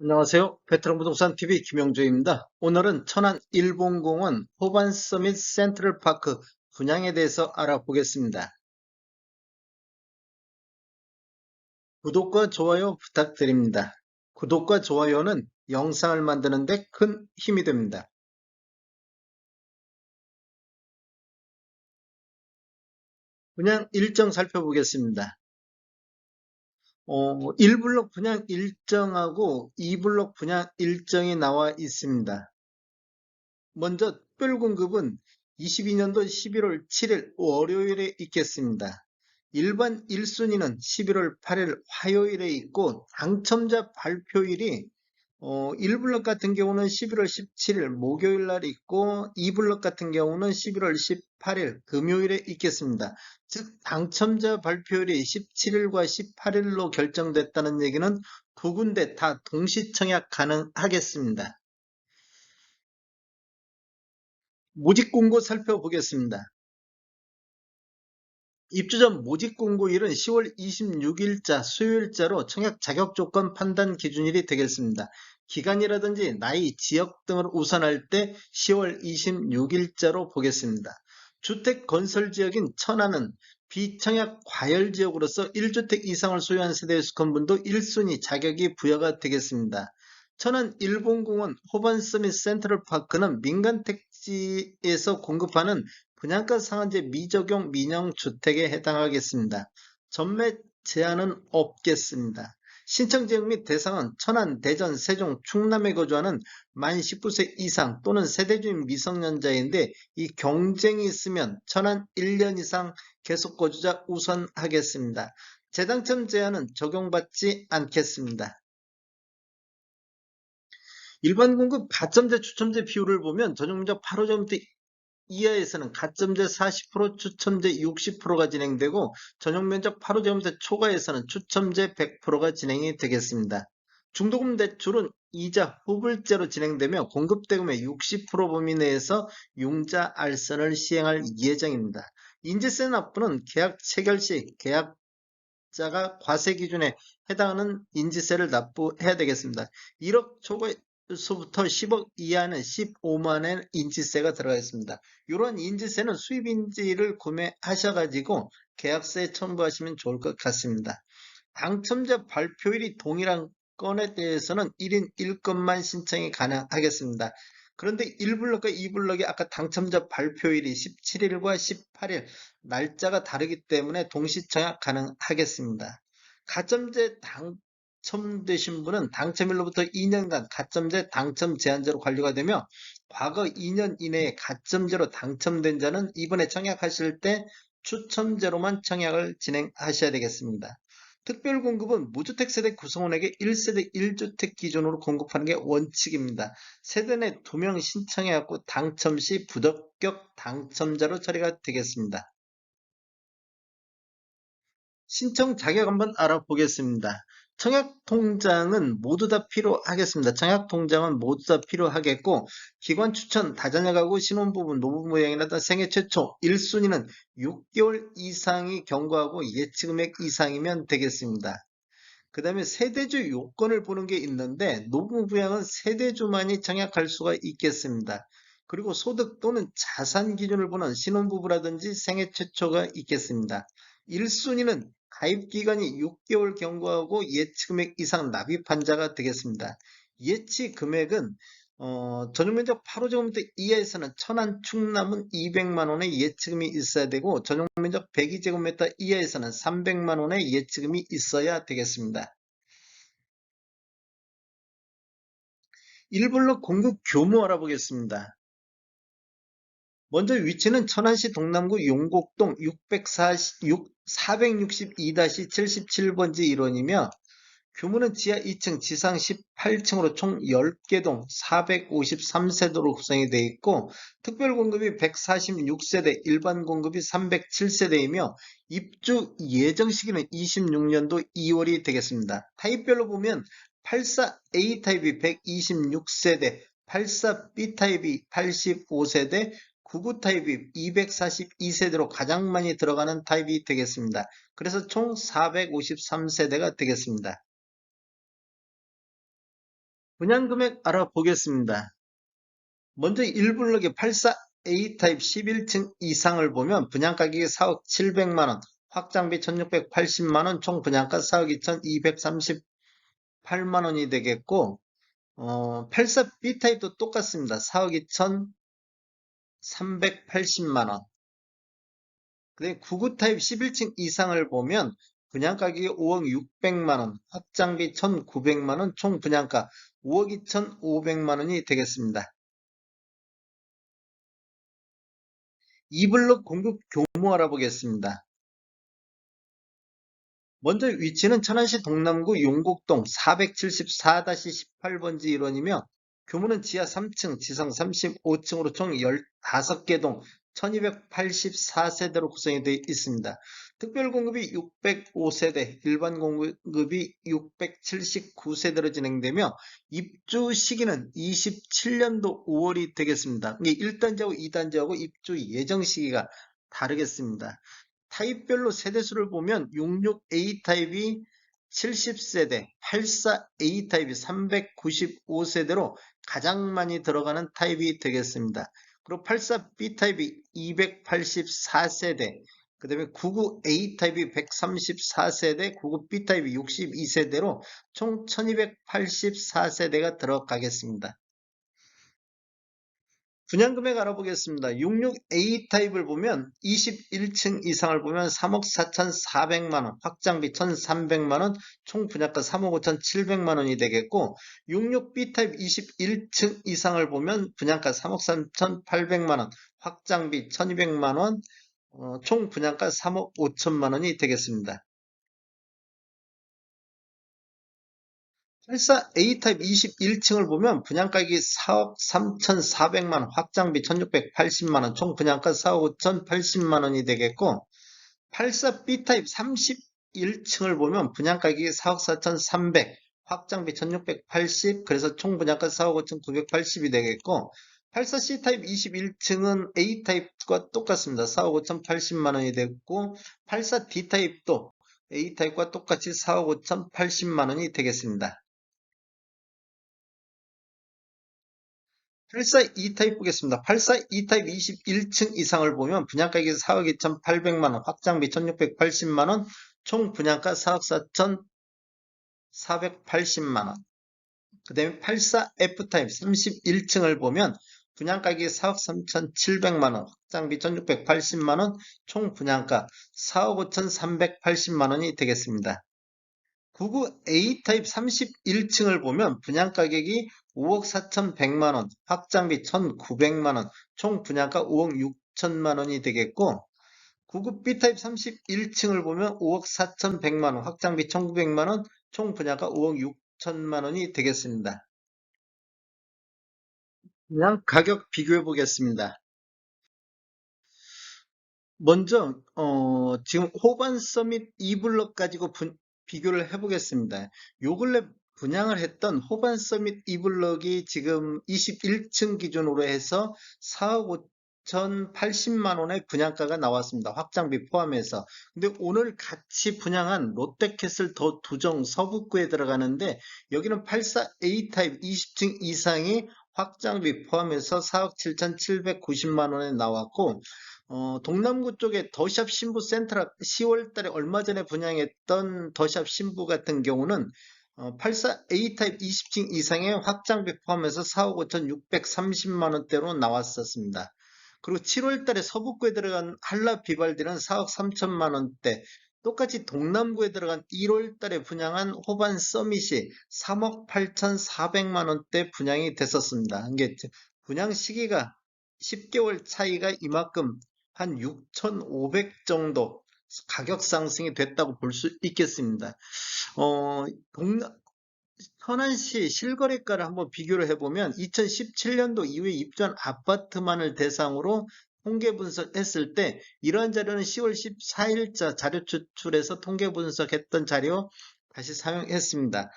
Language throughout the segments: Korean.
안녕하세요. 베테랑 부동산 TV 김영조입니다. 오늘은 천안 일본공원 호반 서밋 센트럴파크 분양에 대해서 알아보겠습니다. 구독과 좋아요 부탁드립니다. 구독과 좋아요는 영상을 만드는 데 큰 힘이 됩니다. 분양 일정 살펴보겠습니다. 1블록 분양 일정하고 2블록 분양 일정이 나와 있습니다. 먼저 특별공급은 22년도 11월 7일 월요일에 있겠습니다. 일반 1순위는 11월 8일 화요일에 있고 당첨자 발표일이 1블럭 같은 경우는 11월 17일 목요일 날 있고 2블럭 같은 경우는 11월 18일 금요일에 있겠습니다. 즉 당첨자 발표일이 17일과 18일로 결정됐다는 얘기는 두 군데 다 동시 청약 가능하겠습니다. 모집 공고 살펴보겠습니다. 입주 전 모집 공고일은 10월 26일자 수요일자로 청약 자격 조건 판단 기준일이 되겠습니다. 기간이라든지 나이, 지역 등을 우선할 때 10월 26일자로 보겠습니다. 주택 건설 지역인 천안은 비청약 과열 지역으로서 1주택 이상을 소유한 세대에 속한 분도 1순위 자격이 부여가 되겠습니다. 천안 일본공원 호반스 및 센트럴파크는 민간 택지에서 공급하는 분양가 상한제 미적용 민영주택에 해당하겠습니다. 전매 제한은 없겠습니다. 신청 지역 및 대상은 천안, 대전, 세종, 충남에 거주하는 만 19세 이상 또는 세대주인 미성년자인데 이 경쟁이 있으면 천안 1년 이상 계속 거주자 우선하겠습니다. 재당첨 제한은 적용받지 않겠습니다. 일반 공급 가점제 추첨제 비율을 보면 전용적 8호점부터 이하에서는 가점제 40%, 추첨제 60%가 진행되고 전용 면적 8호점제 초과에서는 추첨제 100%가 진행이 되겠습니다. 중도금 대출은 이자 후불제로 진행되며 공급대금의 60% 범위 내에서 융자 알선을 시행할 예정입니다. 인지세 납부는 계약 체결 시 계약자가 과세 기준에 해당하는 인지세를 납부해야 되겠습니다. 1억 초과에서부터 10억 이하는 15만원 인지세가 들어가 있습니다. 이런 인지세는 수입인지를 구매하셔가지고 계약서에 첨부하시면 좋을 것 같습니다. 당첨자 발표일이 동일한 건에 대해서는 1인 1건만 신청이 가능하겠습니다. 그런데 1블럭과 2블럭이 아까 당첨자 발표일이 17일과 18일 날짜가 다르기 때문에 동시청약 가능하겠습니다. 가점제 당첨되신 분은 당첨일로부터 2년간 가점제 당첨 제한제로 관리가 되며 과거 2년 이내에 가점제로 당첨된 자는 이번에 청약하실 때 추첨제로만 청약을 진행하셔야 되겠습니다. 특별공급은 무주택 세대 구성원에게 1세대 1주택 기준으로 공급하는 게 원칙입니다. 세대 내 2명 신청해갖고 당첨 시 부적격 당첨자로 처리가 되겠습니다. 신청 자격 한번 알아보겠습니다. 청약통장은 모두 다 필요하겠습니다. 청약통장은 모두 다 필요하겠고 기관 추천, 다자녀 가구, 신혼부부, 노부부양이나 생애 최초 1순위는 6개월 이상이 경과하고 예치금액 이상이면 되겠습니다. 그 다음에 세대주 요건을 보는 게 있는데 노부부양은 세대주만이 청약할 수가 있겠습니다. 그리고 소득 또는 자산 기준을 보는 신혼부부라든지 생애 최초가 있겠습니다. 1순위는 가입기간이 6개월 경과하고 예치금액 이상 납입한 자가 되겠습니다. 예치금액은 전용면적 8호제곱미터 이하에서는 천안 충남은 200만원의 예치금이 있어야 되고 전용면적 102제곱미터 이하에서는 300만원의 예치금이 있어야 되겠습니다. 1블록 공급 규모 알아보겠습니다. 먼저 위치는 천안시 동남구 용곡동 462-77번지 일원이며 규모는 지하 2층, 지상 18층으로 총 10개 동 453세대로 구성이 되어 있고 특별 공급이 146세대, 일반 공급이 307세대이며 입주 예정 시기는 26년도 2월이 되겠습니다. 타입별로 보면 84A 타입이 126세대, 84B 타입이 85세대, 99 타입이 242세대로 가장 많이 들어가는 타입이 되겠습니다. 그래서 총 453세대가 되겠습니다. 분양금액 알아보겠습니다. 먼저 1블럭의 84A 타입 11층 이상을 보면 분양가격이 4억 700만원, 확장비 1680만원, 총 분양가 4억 2238만원이 되겠고, 84B 타입도 똑같습니다. 4억 2380만원. 그다음에 99 타입 11층 이상을 보면 분양가격이 5억 600만원, 확장비 1900만원, 총 분양가 5억 2500만원이 되겠습니다. 2블럭 공급 규모 알아보겠습니다. 먼저 위치는 천안시 동남구 용곡동 474-18번지 일원이며 규모는 지하 3층, 지상 35층으로 총 15개 동 1284세대로 구성이 되어 있습니다. 특별 공급이 605세대, 일반 공급이 679세대로 진행되며 입주 시기는 27년도 5월이 되겠습니다. 이게 1단지하고 2단지하고 입주 예정 시기가 다르겠습니다. 타입별로 세대수를 보면 66A 타입이 70세대, 84A 타입이 395세대로 가장 많이 들어가는 타입이 되겠습니다. 그리고 84B 타입이 284세대, 그 다음에 99A 타입이 134세대, 99B 타입이 62세대로 총 1284세대가 들어가겠습니다. 분양금액 알아보겠습니다. 66A 타입을 보면 21층 이상을 보면 3억 4,400만원, 확장비 1,300만원, 총 분양가 3억 5,700만원이 되겠고 66B 타입 21층 이상을 보면 분양가 3억 3,800만원, 확장비 1,200만원, 총 분양가 3억 5천만원이 되겠습니다. 84A 타입 21층을 보면 분양가격이 4억 3,400만원, 확장비 1,680만원, 총 분양가 4억 5,080만원이 되겠고 84B 타입 31층을 보면 분양가격이 4억 4,300, 확장비 1,680, 그래서 총 분양가 4억 5,980이 되겠고 84C 타입 21층은 A 타입과 똑같습니다. 4억 5,080만원이 되겠고 84D 타입도 A 타입과 똑같이 4억 5,080만원이 되겠습니다. 84E 타입 보겠습니다. 84E 타입 21층 이상을 보면 분양가격이 4억 2,800만원, 확장비 1,680만원, 총 분양가 4억 4,480만원. 그 다음에 84F 타입 31층을 보면 분양가격이 4억 3,700만원, 확장비 1,680만원, 총 분양가 4억 5,380만원이 되겠습니다. 99A 타입 31층을 보면 분양가격이 5억 4,100만원, 확장비 1,900만원, 총 분양가 5억 6천만원이 되겠고 99B 타입 31층을 보면 5억 4,100만원, 확장비 1,900만원, 총 분양가 5억 6천만원이 되겠습니다. 그냥 가격 비교해 보겠습니다. 먼저 지금 호반 서밋 2블럭 가지고 비교를 해보겠습니다. 요 근래 분양을 했던 호반 서밋 2블럭이 지금 21층 기준으로 해서 4억 5,080만 원의 분양가가 나왔습니다. 확장비 포함해서. 근데 오늘 같이 분양한 롯데캐슬 더 두정 서북구에 들어가는데 여기는 84A 타입 20층 이상이 확장비 포함해서 4억 7,790만 원에 나왔고 동남구 쪽에 더샵 신부 센트라 10월 달에 얼마 전에 분양했던 더샵 신부 같은 경우는 84A 타입 20층 이상의 확장비 포함해서 4억 5,630만 원대로 나왔었습니다. 그리고 7월 달에 서북구에 들어간 한라 비발디는 4억 3천만 원대, 똑같이 동남구에 들어간 1월 달에 분양한 호반 서밋이 3억 8,400만 원대 분양이 됐었습니다. 이게 분양 시기가 10개월 차이가 이만큼 한 6,500 정도 가격 상승이 됐다고 볼 수 있겠습니다. 천안시 실거래가를 한번 비교를 해보면 2017년도 이후에 입주한 아파트만을 대상으로 통계 분석했을 때 이러한 자료는 10월 14일자 자료 추출해서 통계 분석했던 자료 다시 사용했습니다.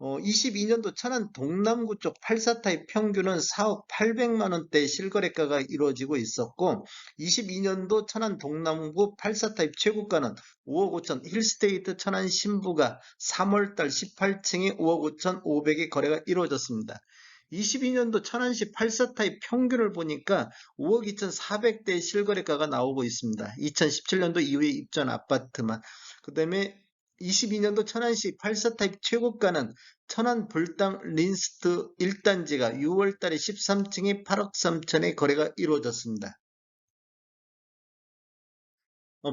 22년도 천안 동남구 쪽 84타입 평균은 4억 800만 원대 실거래가가 이루어지고 있었고 22년도 천안 동남구 84타입 최고가는 5억 5천 힐스테이트 천안 신부가 3월달 18층이 5억 5천 5백에 거래가 이루어졌습니다. 22년도 천안시 84타입 평균을 보니까 5억 2,400대 실거래가가 나오고 있습니다. 2017년도 이후에 입주한 아파트만. 그 다음에 22년도 천안시 84타입 최고가는 천안 불당 린스트 1단지가 6월달에 13층이 8억 3천에 거래가 이루어졌습니다.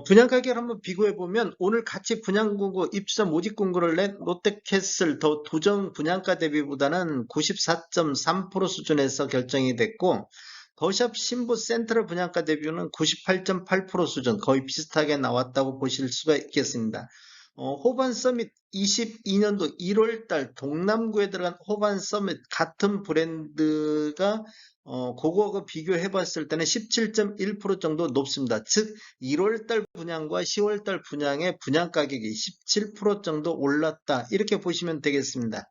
분양 가격을 한번 비교해 보면 오늘 같이 분양 공고 입주자 모집 공고를 낸 롯데캐슬 더 도정 분양가 대비보다는 94.3% 수준에서 결정이 됐고 더샵 신부 센트럴 분양가 대비는 98.8% 수준 거의 비슷하게 나왔다고 보실 수가 있겠습니다. 호반 서밋 22년도 1월달 동남구에 들어간 호반 서밋 같은 브랜드가 그거하고 비교해 봤을 때는 17.1% 정도 높습니다. 즉 1월달 분양과 10월달 분양의 분양 가격이 17% 정도 올랐다. 이렇게 보시면 되겠습니다.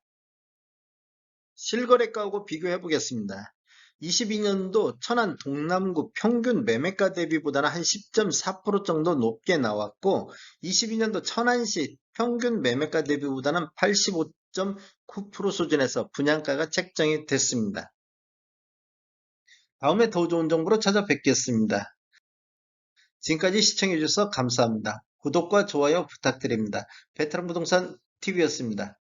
실거래가하고 비교해 보겠습니다. 22년도 천안 동남구 평균 매매가 대비보다는 한 10.4% 정도 높게 나왔고 22년도 천안시 평균 매매가 대비보다는 85.9% 수준에서 분양가가 책정이 됐습니다. 다음에 더 좋은 정보로 찾아뵙겠습니다. 지금까지 시청해주셔서 감사합니다. 구독과 좋아요 부탁드립니다. 베테랑 부동산 TV였습니다.